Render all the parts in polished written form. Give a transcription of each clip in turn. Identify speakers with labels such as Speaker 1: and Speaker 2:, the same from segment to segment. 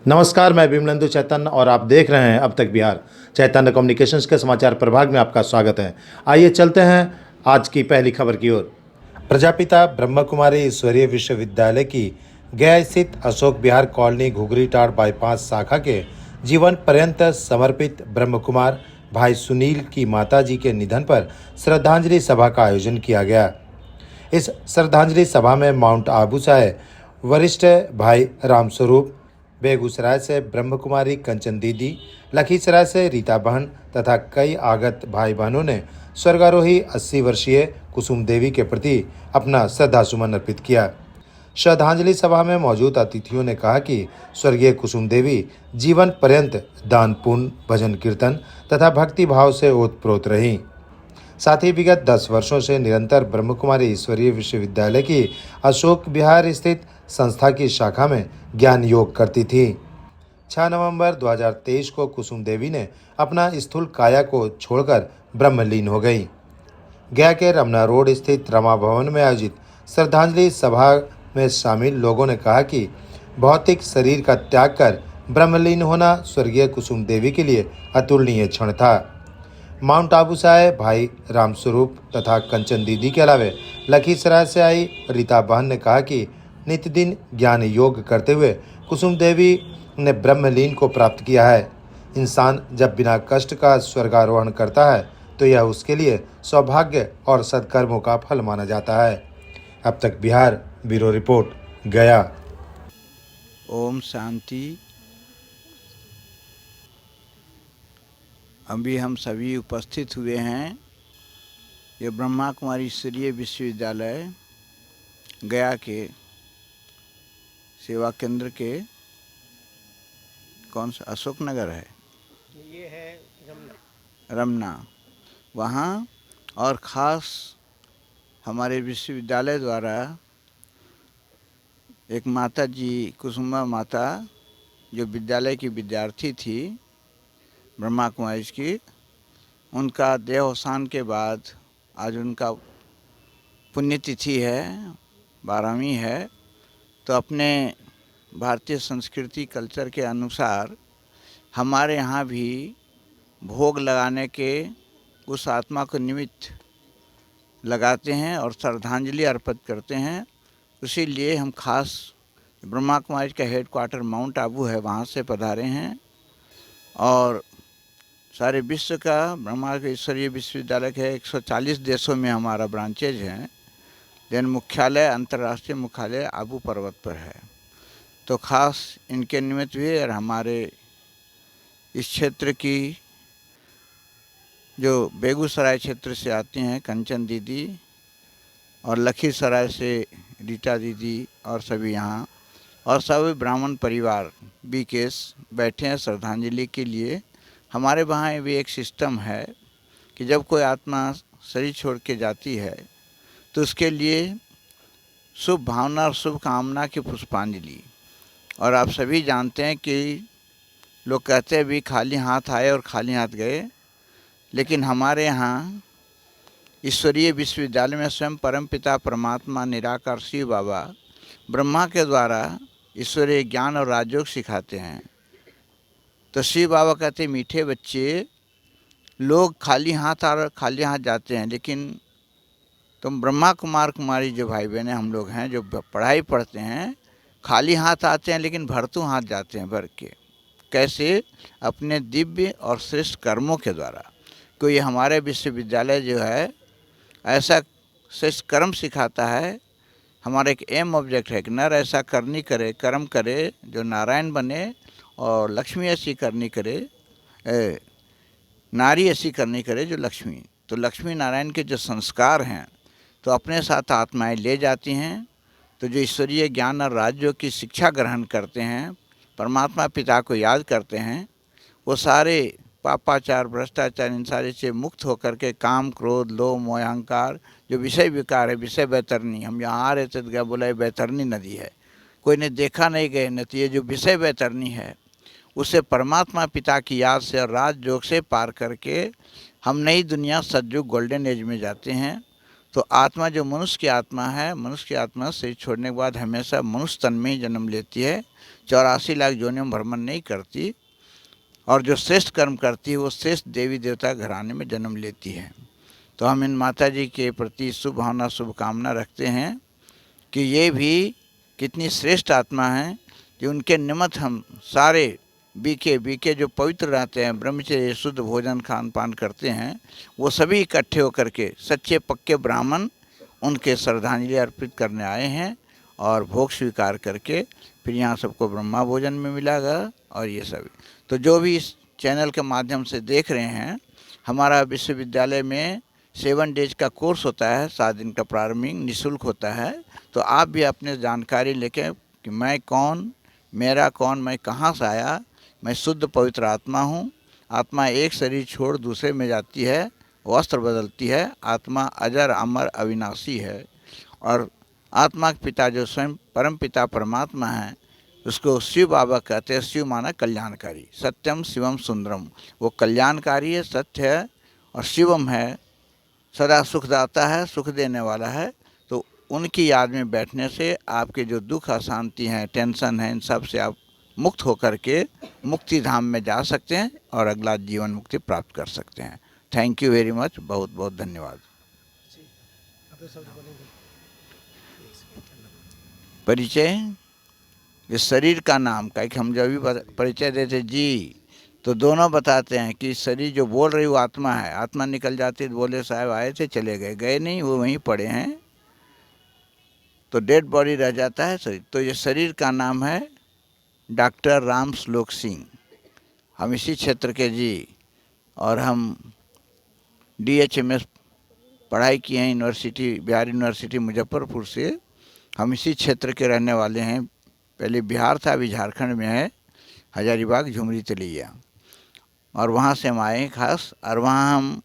Speaker 1: नमस्कार, मैं विमलेंदु चैतन्य और आप देख रहे हैं अब तक बिहार। चैतन्य कम्युनिकेशंस के समाचार प्रभाग में आपका स्वागत है। आइए चलते हैं आज की पहली खबर की ओर। प्रजापिता ब्रह्म कुमारी ईश्वरीय विश्वविद्यालय की गया स्थित अशोक विहार कॉलोनी घुघरीटाड़ बाईपास शाखा के जीवन पर्यंत समर्पित ब्रह्म कुमार भाई सुनील की माताजी के निधन पर श्रद्धांजलि सभा का आयोजन किया गया। इस श्रद्धांजलि सभा में माउंट आबू से वरिष्ठ भाई रामस्वरूप, बेगूसराय से ब्रह्म कुमारी कंचन दीदी, लखीसराय से रीता बहन तथा कई आगत भाई बहनों ने स्वर्गारोही 80 वर्षीय कुसुम देवी के प्रति अपना श्रद्धासुमन अर्पित किया। श्रद्धांजलि सभा में मौजूद अतिथियों ने कहा कि स्वर्गीय कुसुम देवी जीवन पर्यंत दान पुण्य, भजन कीर्तन तथा भक्ति भाव से ओतप्रोत रहीं। साथ ही विगत 10 वर्षों से निरंतर ब्रह्म कुमारी ईश्वरीय विश्वविद्यालय की अशोक विहार स्थित संस्था की शाखा में ज्ञान योग करती थी। 6 नवंबर 2023 को कुसुम देवी ने अपना स्थूल काया को छोड़कर ब्रह्मलीन हो गई। गया के रमना रोड स्थित रमा भवन में आयोजित श्रद्धांजलि सभा में शामिल लोगों ने कहा कि भौतिक शरीर का त्याग कर ब्रह्मलीन होना स्वर्गीय कुसुम देवी के लिए अतुलनीय क्षण था। माउंट आबू से आए भाई रामस्वरूप तथा कंचन दीदी के अलावा लखीसराय से आई रीता बहन ने कहा कि नित्यदिन ज्ञान योग करते हुए कुसुम देवी ने ब्रह्मलीन को प्राप्त किया है। इंसान जब बिना कष्ट का स्वर्गारोहण करता है तो यह उसके लिए सौभाग्य और सत्कर्मों का फल माना जाता है। अब तक बिहार ब्यूरो रिपोर्ट, गया।
Speaker 2: ओम शांति। अभी हम सभी उपस्थित हुए हैं ये ब्रह्मा कुमारी ईश्वरीय विश्वविद्यालय गया के सेवा केंद्र के कौन सा अशोक नगर है,
Speaker 3: ये है
Speaker 2: रमना वहाँ, और ख़ास हमारे विश्वविद्यालय द्वारा एक माता जी कुसुमा माता जो विद्यालय की विद्यार्थी थी ब्रह्मा कुमारी की, उनका देहावसान के बाद आज उनका पुण्यतिथि है, 12वीं है। तो अपने भारतीय संस्कृति कल्चर के अनुसार हमारे यहाँ भी भोग लगाने के उस आत्मा को निमित्त लगाते हैं और श्रद्धांजलि अर्पित करते हैं। इसीलिए हम खास ब्रह्मा कुमारी का हेडक्वार्टर माउंट आबू है, वहाँ से पधारे हैं और सारे विश्व का ब्रह्मा के ईश्वरीय विश्वविद्यालय के 140 देशों में हमारा ब्रांचेज हैं, लेकिन मुख्यालय अंतर्राष्ट्रीय मुख्यालय आबू पर्वत पर है। तो खास इनके निमित्त भी और हमारे इस क्षेत्र की जो बेगूसराय क्षेत्र से आती हैं कंचन दीदी और लखीसराय से रीता दीदी और सभी यहाँ और सभी ब्राह्मण परिवार बीकेस बैठे हैं श्रद्धांजलि के लिए। हमारे वहाँ भी एक सिस्टम है कि जब कोई आत्मा शरीर छोड़ के जाती है तो उसके लिए शुभ भावना और शुभ कामना की पुष्पांजलि। और आप सभी जानते हैं कि लोग कहते हैं भी खाली हाथ आए और खाली हाथ गए, लेकिन हमारे यहाँ ईश्वरीय विश्वविद्यालय में स्वयं परमपिता परमात्मा निराकार शिव बाबा ब्रह्मा के द्वारा ईश्वरीय ज्ञान और राजयोग सिखाते हैं। तो शिव बाबा कहते हैं मीठे बच्चे, लोग खाली हाथ और खाली हाथ जाते हैं, लेकिन तुम ब्रह्मा कुमार कुमारी जो भाई बहनें हम लोग हैं जो पढ़ाई पढ़ते हैं, खाली हाथ आते हैं लेकिन भरतू हाथ जाते हैं भर के। कैसे? अपने दिव्य और श्रेष्ठ कर्मों के द्वारा। तो ये हमारे विश्वविद्यालय जो है ऐसा श्रेष्ठ कर्म सिखाता है। हमारा एक एम ऑब्जेक्ट है कि नर ऐसा करनी करे, कर्म करे जो नारायण बने, और लक्ष्मी ऐसी करनी करे, नारी ऐसी करनी करे जो लक्ष्मी। तो लक्ष्मी नारायण के जो संस्कार हैं तो अपने साथ आत्माएं ले जाती हैं। तो जो ईश्वरीय ज्ञान और राजयोग की शिक्षा ग्रहण करते हैं, परमात्मा पिता को याद करते हैं, वो सारे पापाचार भ्रष्टाचार इन सारे से मुक्त होकर के काम क्रोध लोभ मोह अहंकार जो विषय विकार है, विषय बैतरनी, हम यहाँ आ रहे थे तो क्या बोला, बैतरनी नदी है, कोई ने देखा नहीं गए न, तो ये जो विषय बैतरनी है उसे परमात्मा पिता की याद से और राजयोग से पार करके हम नई दुनिया सतयुग गोल्डन एज में जाते हैं। तो आत्मा जो मनुष्य की आत्मा है, मनुष्य की आत्मा शरीर छोड़ने के बाद हमेशा मनुष्य तन में ही जन्म लेती है, 84 लाख योनियों में भ्रमण नहीं करती, और जो श्रेष्ठ कर्म करती है वो श्रेष्ठ देवी देवता घराने में जन्म लेती है। तो हम इन माता जी के प्रति शुभ भावना शुभकामना रखते हैं कि ये भी कितनी श्रेष्ठ आत्मा है कि उनके निमित्त हम सारे बीके जो पवित्र रहते हैं, ब्रह्मचर्य शुद्ध भोजन खान पान करते हैं, वो सभी इकट्ठे होकर के सच्चे पक्के ब्राह्मण उनके श्रद्धांजलि अर्पित करने आए हैं और भोग स्वीकार करके फिर यहाँ सबको ब्रह्मा भोजन में मिलागा। और ये सभी तो जो भी इस चैनल के माध्यम से देख रहे हैं, हमारा विश्वविद्यालय में 7 डेज का कोर्स होता है, 7 दिन का प्रारंभिक निःशुल्क होता है। तो आप भी अपने जानकारी लेके कि मैं कौन, मेरा कौन, मैं कहाँ से आया, मैं शुद्ध पवित्र आत्मा हूँ। आत्मा एक शरीर छोड़ दूसरे में जाती है, वस्त्र बदलती है, आत्मा अजर अमर अविनाशी है। और आत्मा के पिता जो स्वयं परम पिता परमात्मा है, उसको शिव बाबा कहते हैं। शिव माना कल्याणकारी, सत्यम शिवम सुंदरम, वो कल्याणकारी है, सत्य है, और शिवम है, सदा सुखदाता है, सुख देने वाला है। तो उनकी याद में बैठने से आपके जो दुख अशांति हैं, टेंशन है, इन सब से आप मुक्त होकर के मुक्ति धाम में जा सकते हैं और अगला जीवन मुक्ति प्राप्त कर सकते हैं। थैंक यू वेरी मच, बहुत बहुत धन्यवाद। परिचय, इस शरीर का नाम का हम जब भी परिचय देते जी, तो दोनों बताते हैं कि शरीर जो बोल रही वो आत्मा है। आत्मा निकल जाती है तो बोले साहब आए थे चले गए, गए नहीं, वो वहीं पड़े हैं, तो डेड बॉडी रह जाता है शरीर। तो ये शरीर का नाम है डॉक्टर राम श्लोक सिंह। हम इसी क्षेत्र के जी, और हम DHMS पढ़ाई किए हैं यूनिवर्सिटी, बिहार यूनिवर्सिटी मुजफ्फरपुर से। हम इसी क्षेत्र के रहने वाले हैं। पहले बिहार था, अभी झारखंड में है, हजारीबाग झुमरी तलिया, और वहाँ से हम आए हैं खास। और वहाँ हम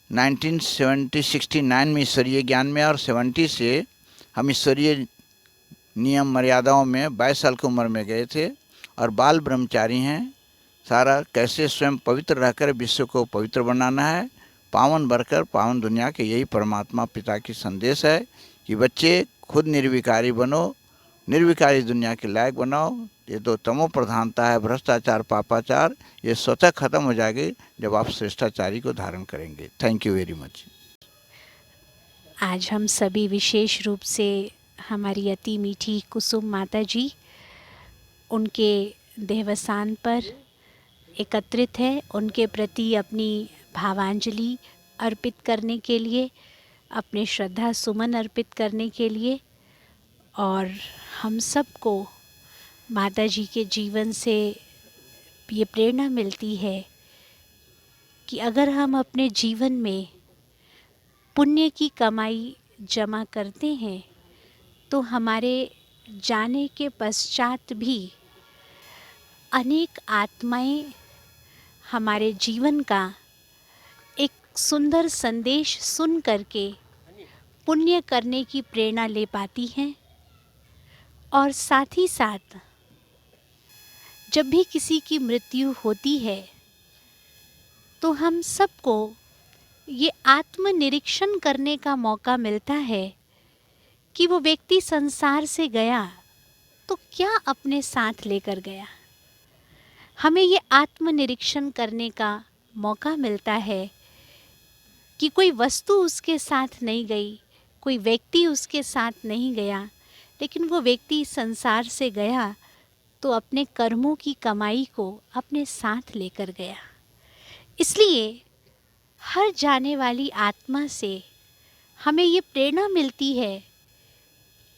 Speaker 2: 1969 में ईश्वरीय ज्ञान में, और 70 से हम ईश्वरीय नियम मर्यादाओं में 22 साल की उम्र में गए थे, और बाल ब्रह्मचारी हैं। सारा कैसे स्वयं पवित्र रहकर विश्व को पवित्र बनाना है, पावन बनकर पावन दुनिया के, यही परमात्मा पिता की संदेश है कि बच्चे खुद निर्विकारी बनो, निर्विकारी दुनिया के लायक बनाओ। ये तो तमो प्रधानता है, भ्रष्टाचार पापाचार, ये स्वतः खत्म हो जाएगी जब आप श्रेष्ठाचारी को धारण करेंगे। Thank you very much.
Speaker 3: आज हम सभी विशेष रूप से हमारी अति मीठी कुसुम माता जी, उनके देवसान पर एकत्रित है, उनके प्रति अपनी भावांजलि अर्पित करने के लिए, अपने श्रद्धा सुमन अर्पित करने के लिए। और हम सबको माता जी के जीवन से ये प्रेरणा मिलती है कि अगर हम अपने जीवन में पुण्य की कमाई जमा करते हैं तो हमारे जाने के पश्चात भी अनेक आत्माएं हमारे जीवन का एक सुंदर संदेश सुन करके पुण्य करने की प्रेरणा ले पाती हैं। और साथ ही साथ जब भी किसी की मृत्यु होती है तो हम सबको ये आत्मनिरीक्षण करने का मौका मिलता है कि वो व्यक्ति संसार से गया तो क्या अपने साथ लेकर गया। हमें ये आत्मनिरीक्षण करने का मौका मिलता है कि कोई वस्तु उसके साथ नहीं गई, कोई व्यक्ति उसके साथ नहीं गया, लेकिन वो व्यक्ति संसार से गया तो अपने कर्मों की कमाई को अपने साथ लेकर गया। इसलिए हर जाने वाली आत्मा से हमें ये प्रेरणा मिलती है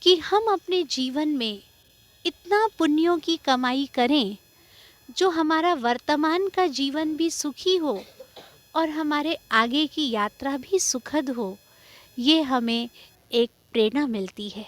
Speaker 3: कि हम अपने जीवन में इतना पुण्यों की कमाई करें जो हमारा वर्तमान का जीवन भी सुखी हो और हमारे आगे की यात्रा भी सुखद हो। ये हमें एक प्रेरणा मिलती है।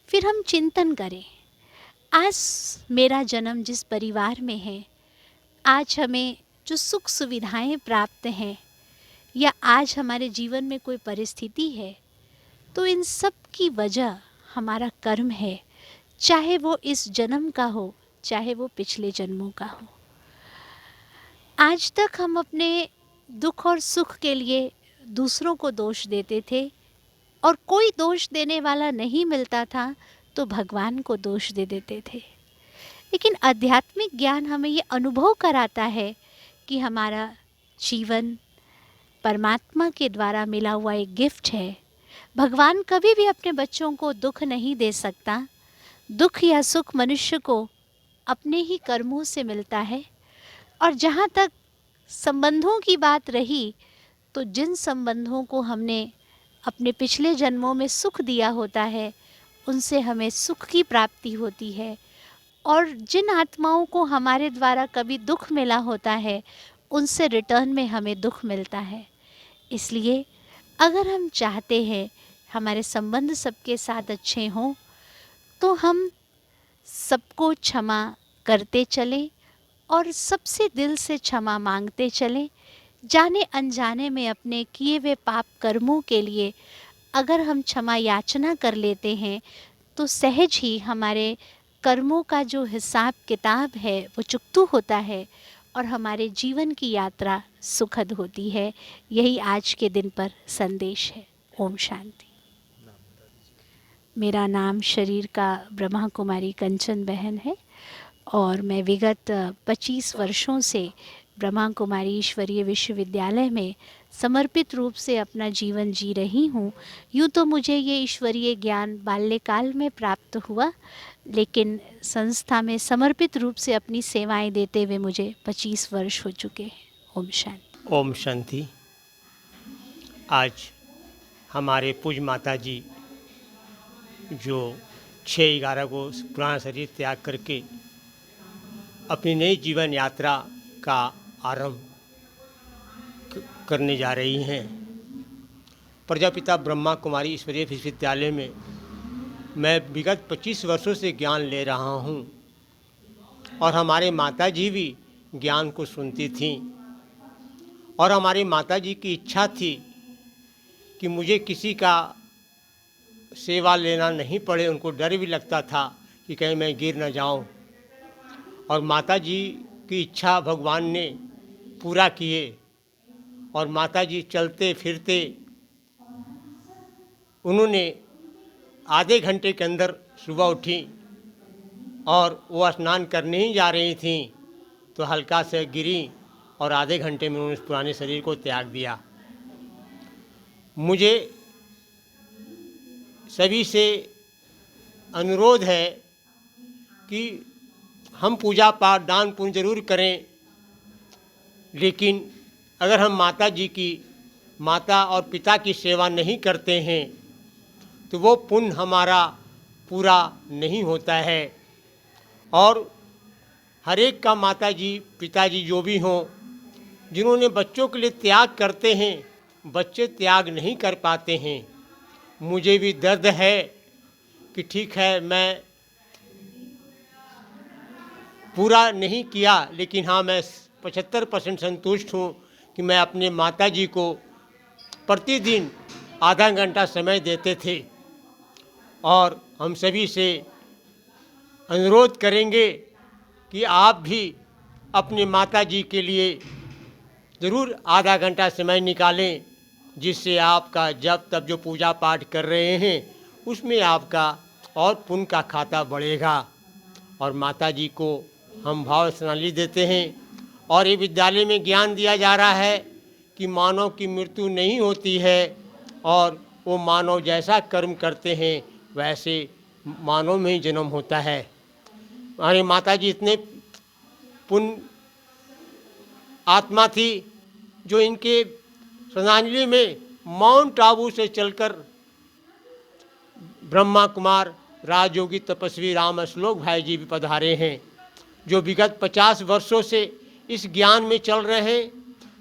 Speaker 3: फिर हम चिंतन करें, आज मेरा जन्म जिस परिवार में है, आज हमें जो सुख सुविधाएं प्राप्त हैं, या आज हमारे जीवन में कोई परिस्थिति है, तो इन सब की वजह हमारा कर्म है, चाहे वो इस जन्म का हो, चाहे वो पिछले जन्मों का हो। आज तक हम अपने दुख और सुख के लिए दूसरों को दोष देते थे और कोई दोष देने वाला नहीं मिलता था तो भगवान को दोष दे देते थे। लेकिन आध्यात्मिक ज्ञान हमें ये अनुभव कराता है कि हमारा जीवन परमात्मा के द्वारा मिला हुआ एक गिफ्ट है। भगवान कभी भी अपने बच्चों को दुख नहीं दे सकता। दुख या सुख मनुष्य को अपने ही कर्मों से मिलता है। और जहाँ तक संबंधों की बात रही, तो जिन संबंधों को हमने अपने पिछले जन्मों में सुख दिया होता है, उनसे हमें सुख की प्राप्ति होती है। और जिन आत्माओं को हमारे द्वारा कभी दुख मिला होता है, उनसे रिटर्न में हमें दुख मिलता है। इसलिए अगर हम चाहते हैं हमारे संबंध सबके साथ अच्छे हों, तो हम सबको क्षमा करते चलें और सबसे दिल से क्षमा मांगते चलें। जाने अनजाने में अपने किए हुए पाप कर्मों के लिए अगर हम क्षमा याचना कर लेते हैं, तो सहज ही हमारे कर्मों का जो हिसाब किताब है वो चुकता होता है और हमारे जीवन की यात्रा सुखद होती है। यही आज के दिन पर संदेश है। ओम शांति। मेरा नाम शरीर का ब्रह्मा कुमारी कंचन बहन है और मैं विगत 25 वर्षों से ब्रह्मा कुमारी ईश्वरीय विश्वविद्यालय में समर्पित रूप से अपना जीवन जी रही हूँ। यूँ तो मुझे ये ईश्वरीय ज्ञान बाल्यकाल में प्राप्त हुआ, लेकिन संस्था में समर्पित रूप से अपनी सेवाएं देते हुए मुझे 25 वर्ष हो चुके हैं। ओम शांति।
Speaker 4: ओम शांति। आज हमारे पूज माता जी जो 6/11 को पुराना शरीर त्याग करके अपनी नई जीवन यात्रा का आरंभ करने जा रही हैं। प्रजापिता ब्रह्मा कुमारी ईश्वरीय विश्वविद्यालय में मैं विगत 25 वर्षों से ज्ञान ले रहा हूँ और हमारे माता जी भी ज्ञान को सुनती थीं और हमारी माता जी की इच्छा थी कि मुझे किसी का सेवा लेना नहीं पड़े। उनको डर भी लगता था कि कहीं मैं गिर न जाऊं, और माता जी की इच्छा भगवान ने पूरा किए और माता जी चलते फिरते उन्होंने आधे घंटे के अंदर सुबह उठी और वो स्नान करने ही जा रही थीं तो हल्का से गिरी और आधे घंटे में उन्होंने पुराने शरीर को त्याग दिया। मुझे सभी से अनुरोध है कि हम पूजा पाठ दान पुण्य जरूर करें, लेकिन अगर हम माता जी की, माता और पिता की सेवा नहीं करते हैं तो वो पुण्य हमारा पूरा नहीं होता है। और हर एक का माता जी पिताजी जो भी हों, जिन्होंने बच्चों के लिए त्याग करते हैं, बच्चे त्याग नहीं कर पाते हैं। मुझे भी दर्द है कि ठीक है मैं पूरा नहीं किया, लेकिन हाँ मैं 75% संतुष्ट हूँ कि मैं अपने माता जी को प्रतिदिन आधा घंटा समय देते थे। और हम सभी से अनुरोध करेंगे कि आप भी अपने माता जी के लिए ज़रूर आधा घंटा समय निकालें, जिससे आपका जब तब जो पूजा पाठ कर रहे हैं उसमें आपका और पुण्य का खाता बढ़ेगा। और माता जी को हम भाव श्रद्धांजलि देते हैं। और ये विद्यालय में ज्ञान दिया जा रहा है कि मानव की मृत्यु नहीं होती है और वो मानव जैसा कर्म करते हैं वैसे मानव में ही जन्म होता है। हमारी माता जी इतने पुण्य आत्मा थी जो इनके श्रद्धांजलि में माउंट आबू से चलकर ब्रह्मा कुमार राजयोगी तपस्वी राम श्लोक भाई जी भी पधारे हैं, जो विगत 50 वर्षों से इस ज्ञान में चल रहे हैं।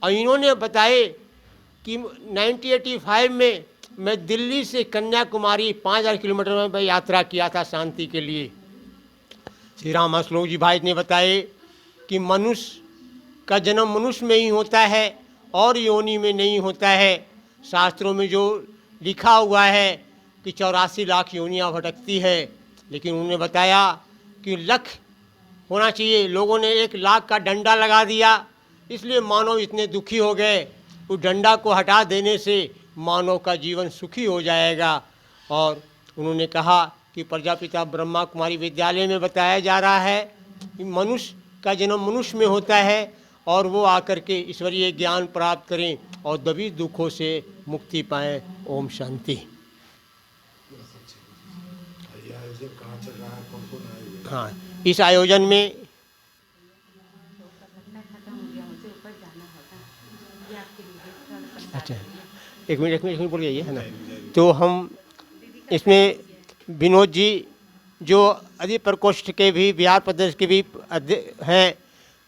Speaker 4: और इन्होंने बताए कि 1985 में मैं दिल्ली से कन्याकुमारी 5000 किलोमीटर में मैं यात्रा किया था शांति के लिए। श्री राम श्लोक जी भाई ने बताए कि मनुष्य का जन्म मनुष्य में ही होता है और योनि में नहीं होता है। शास्त्रों में जो लिखा हुआ है कि 84 लाख योनियाँ भटकती है, लेकिन उन्होंने बताया कि लख होना चाहिए। लोगों ने 1 लाख का डंडा लगा दिया, इसलिए मानव इतने दुखी हो गए। उस डंडा को हटा देने से मानव का जीवन सुखी हो जाएगा। और उन्होंने कहा कि प्रजापिता ब्रह्मा कुमारी विद्यालय में बताया जा रहा है कि मनुष्य का जन्म मनुष्य में होता है और वो आकर के ईश्वरीय ज्ञान प्राप्त करें और दबी दुखों से मुक्ति पाएं। ओम शांति। हाँ, इस आयोजन में अच्छा एक मिनट बोल जाइए, है ना। तो हम इसमें विनोद जी जो अधिक प्रकोष्ठ के भी बिहार प्रदेश के भी हैं,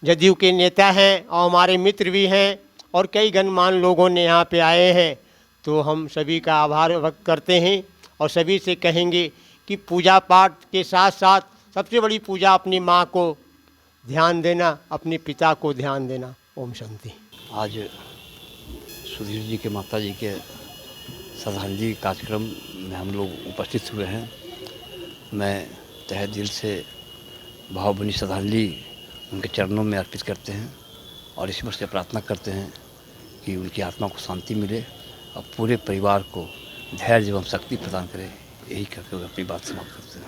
Speaker 4: जदयू के नेता हैं और हमारे मित्र भी हैं और कई गणमान्य लोगों ने यहाँ पे आए हैं। तो हम सभी का आभार व्यक्त करते हैं और सभी से कहेंगे कि पूजा पाठ के साथ साथ सबसे बड़ी पूजा अपनी माँ को ध्यान देना, अपने पिता को ध्यान देना। ओम शांति।
Speaker 5: आज सुधीर जी के माता जी के श्रद्धांजलि कार्यक्रम में हम लोग उपस्थित हुए हैं। मैं तहे दिल से भावभीनी श्रद्धांजलि उनके चरणों में अर्पित करते हैं और ईश्वर से प्रार्थना करते हैं कि उनकी आत्मा को शांति मिले और पूरे परिवार को धैर्य एवं शक्ति प्रदान करे। यही करके अपनी बात समाप्त करते हैं।